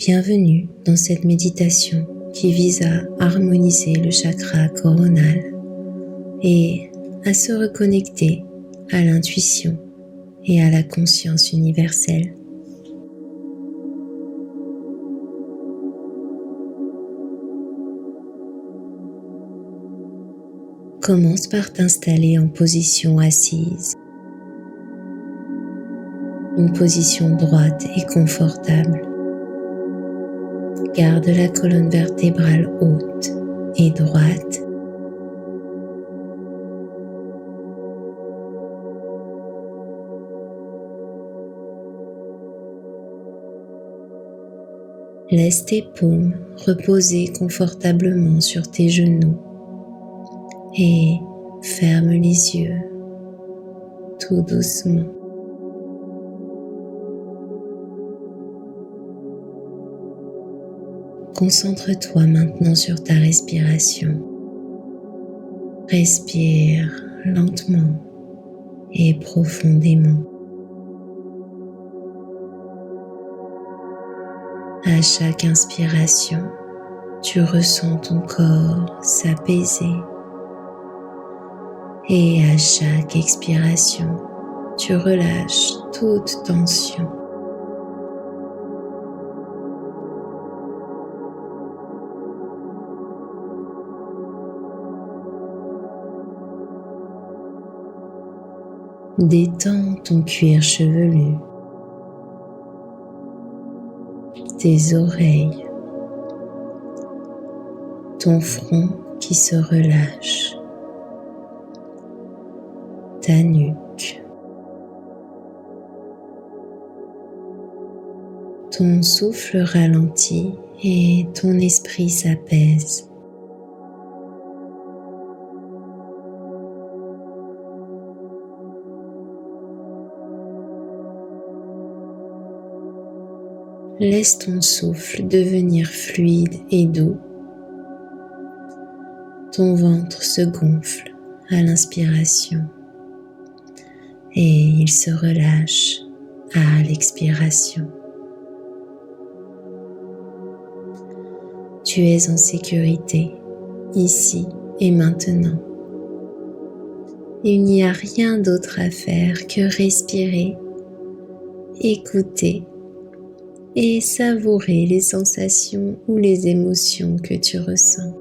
Bienvenue dans cette méditation qui vise à harmoniser le chakra coronal et à se reconnecter à l'intuition et à la conscience universelle. Commence par t'installer en position assise, une position droite et confortable. Garde la colonne vertébrale haute et droite. Laisse tes paumes reposer confortablement sur tes genoux et ferme les yeux tout doucement. Concentre-toi maintenant sur ta respiration. Respire lentement et profondément. À chaque inspiration, tu ressens ton corps s'apaiser. Et à chaque expiration, tu relâches toute tension. Détends ton cuir chevelu, tes oreilles, ton front qui se relâche, ta nuque, ton souffle ralentit et ton esprit s'apaise. Laisse ton souffle devenir fluide et doux. Ton ventre se gonfle à l'inspiration et il se relâche à l'expiration. Tu es en sécurité, ici et maintenant. Il n'y a rien d'autre à faire que respirer, écouter et savourer les sensations ou les émotions que tu ressens.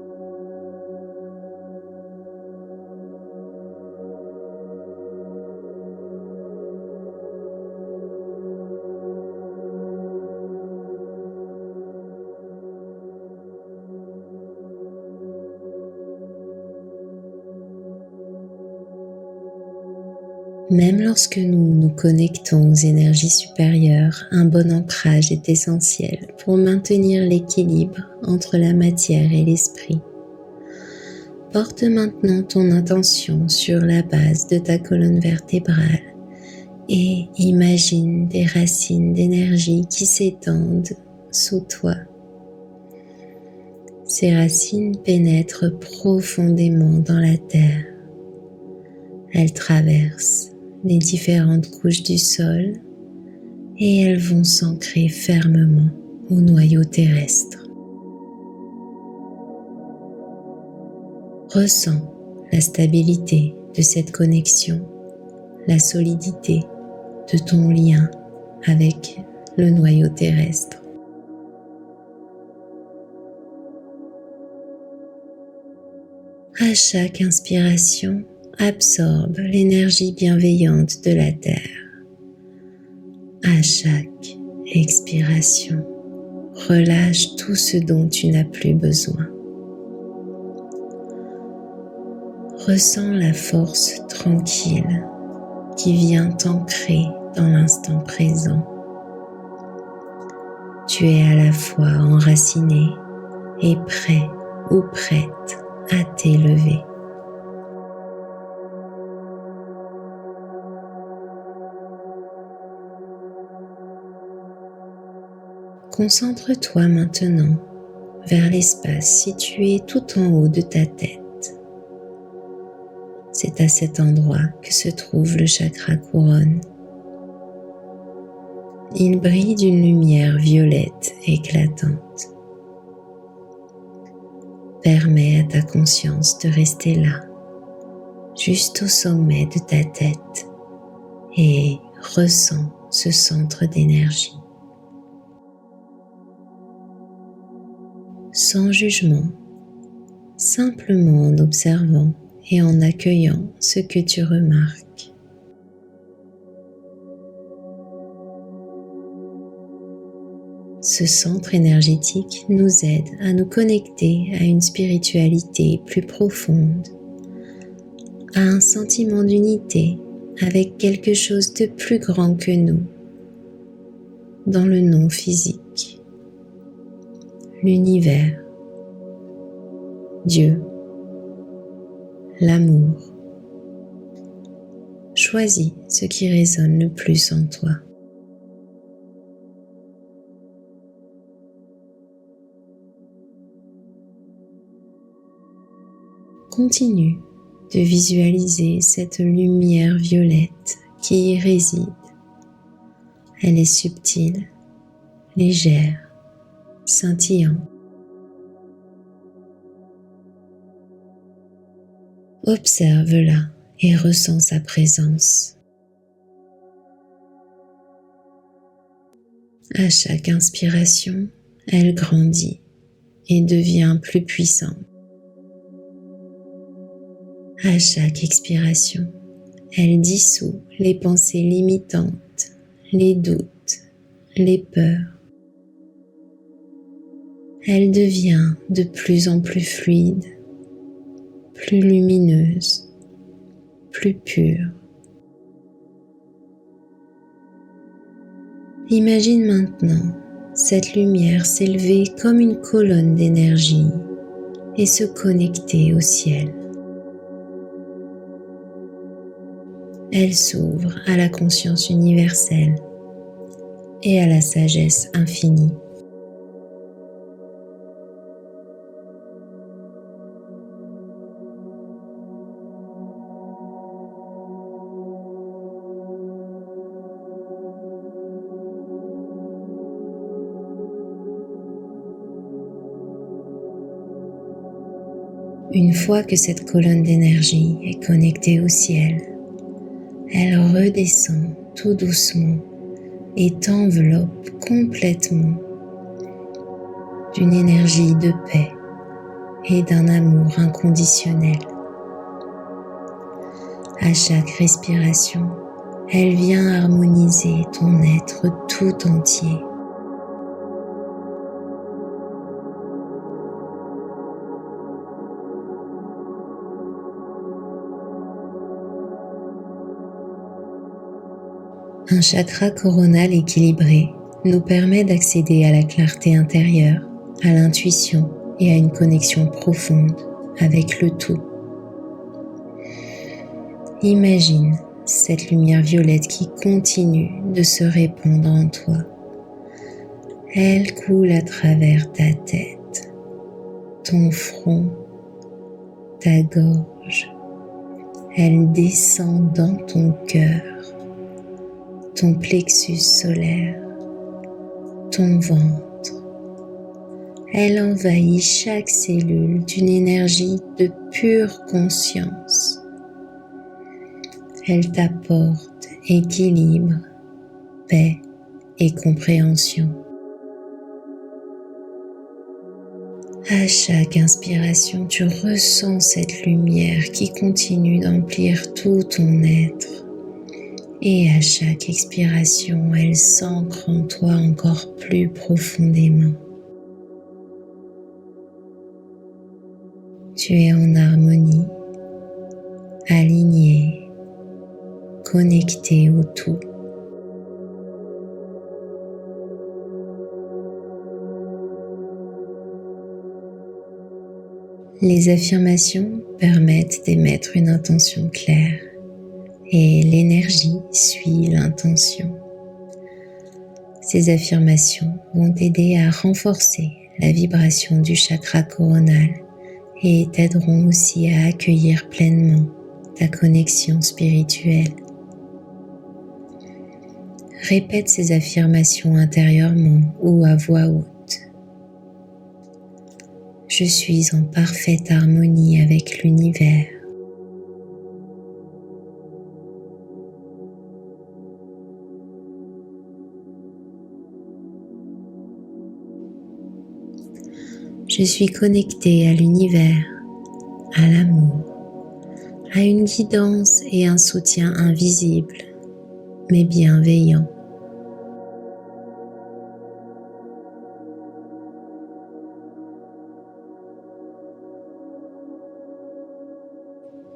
Même lorsque nous nous connectons aux énergies supérieures, un bon ancrage est essentiel pour maintenir l'équilibre entre la matière et l'esprit. Porte maintenant ton attention sur la base de ta colonne vertébrale et imagine des racines d'énergie qui s'étendent sous toi. Ces racines pénètrent profondément dans la terre. Elles traversent les différentes couches du sol et elles vont s'ancrer fermement au noyau terrestre. Ressens la stabilité de cette connexion, la solidité de ton lien avec le noyau terrestre. À chaque inspiration, absorbe l'énergie bienveillante de la terre. À chaque expiration, relâche tout ce dont tu n'as plus besoin. Ressens la force tranquille qui vient t'ancrer dans l'instant présent. Tu es à la fois enraciné et prêt ou prête à t'élever. Concentre-toi maintenant vers l'espace situé tout en haut de ta tête. C'est à cet endroit que se trouve le chakra couronne. Il brille d'une lumière violette éclatante. Permets à ta conscience de rester là, juste au sommet de ta tête, et ressens ce centre d'énergie. Sans jugement, simplement en observant et en accueillant ce que tu remarques. Ce centre énergétique nous aide à nous connecter à une spiritualité plus profonde, à un sentiment d'unité avec quelque chose de plus grand que nous, dans le non physique, l'univers, Dieu, l'amour. Choisis ce qui résonne le plus en toi. Continue de visualiser cette lumière violette qui y réside. Elle est subtile, légère, scintillante. Observe-la et ressens sa présence. À chaque inspiration, elle grandit et devient plus puissante. À chaque expiration, elle dissout les pensées limitantes, les doutes, les peurs. Elle devient de plus en plus fluide, plus lumineuse, plus pure. Imagine maintenant cette lumière s'élever comme une colonne d'énergie et se connecter au ciel. Elle s'ouvre à la conscience universelle et à la sagesse infinie. Une fois que cette colonne d'énergie est connectée au ciel, elle redescend tout doucement et t'enveloppe complètement d'une énergie de paix et d'un amour inconditionnel. À chaque respiration, elle vient harmoniser ton être tout entier. Un chakra coronal équilibré nous permet d'accéder à la clarté intérieure, à l'intuition et à une connexion profonde avec le tout. Imagine cette lumière violette qui continue de se répandre en toi. Elle coule à travers ta tête, ton front, ta gorge. Elle descend dans ton cœur, ton plexus solaire, ton ventre. Elle envahit chaque cellule d'une énergie de pure conscience. Elle t'apporte équilibre, paix et compréhension. À chaque inspiration, tu ressens cette lumière qui continue d'emplir tout ton être. Et à chaque expiration, elle s'ancre en toi encore plus profondément. Tu es en harmonie, aligné, connecté au tout. Les affirmations permettent d'émettre une intention claire et l'énergie suit l'intention. Ces affirmations vont t'aider à renforcer la vibration du chakra coronal et t'aideront aussi à accueillir pleinement ta connexion spirituelle. Répète ces affirmations intérieurement ou à voix haute. Je suis en parfaite harmonie avec l'univers. Je suis connectée à l'univers, à l'amour, à une guidance et un soutien invisible, mais bienveillant.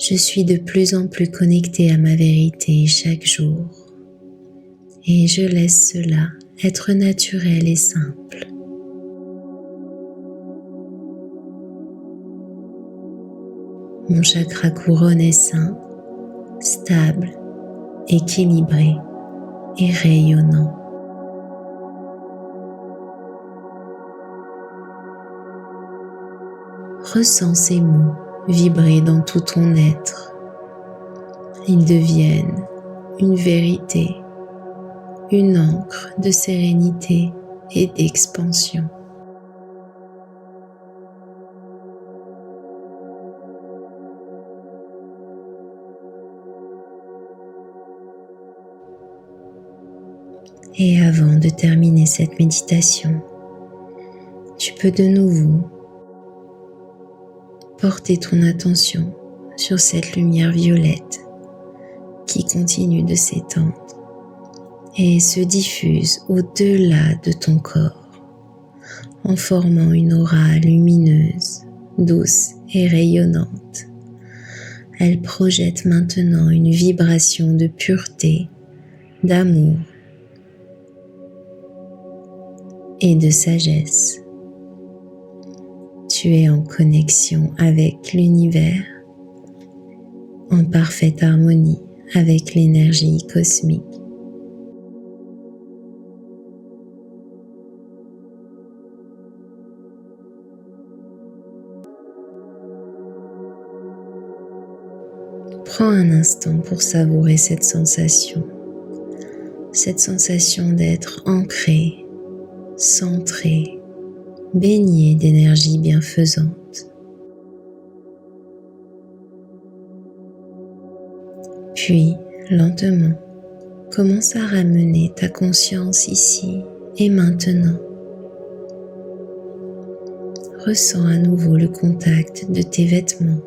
Je suis de plus en plus connectée à ma vérité chaque jour et je laisse cela être naturel et simple. Mon chakra couronne est sain, stable, équilibré et rayonnant. Ressens ces mots vibrer dans tout ton être. Ils deviennent une vérité, une ancre de sérénité et d'expansion. Et avant de terminer cette méditation, tu peux de nouveau porter ton attention sur cette lumière violette qui continue de s'étendre et se diffuse au-delà de ton corps en formant une aura lumineuse, douce et rayonnante. Elle projette maintenant une vibration de pureté, d'amour et de sagesse. Tu es en connexion avec l'univers, en parfaite harmonie avec l'énergie cosmique. Prends un instant pour savourer cette sensation d'être ancré, centré, baigné d'énergie bienfaisante. Puis, lentement, commence à ramener ta conscience ici et maintenant. Ressens à nouveau le contact de tes vêtements,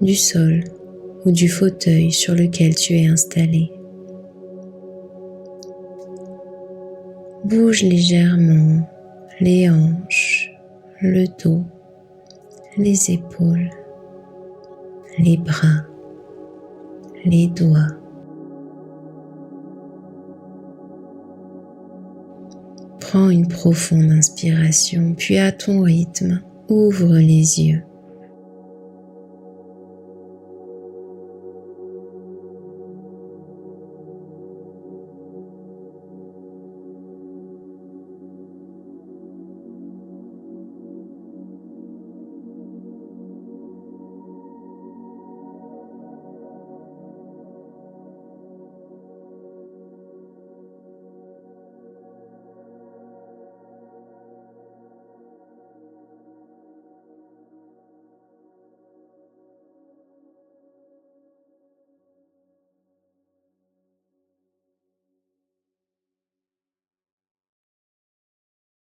du sol ou du fauteuil sur lequel tu es installé. Bouge légèrement les hanches, le dos, les épaules, les bras, les doigts. Prends une profonde inspiration, puis à ton rythme, ouvre les yeux.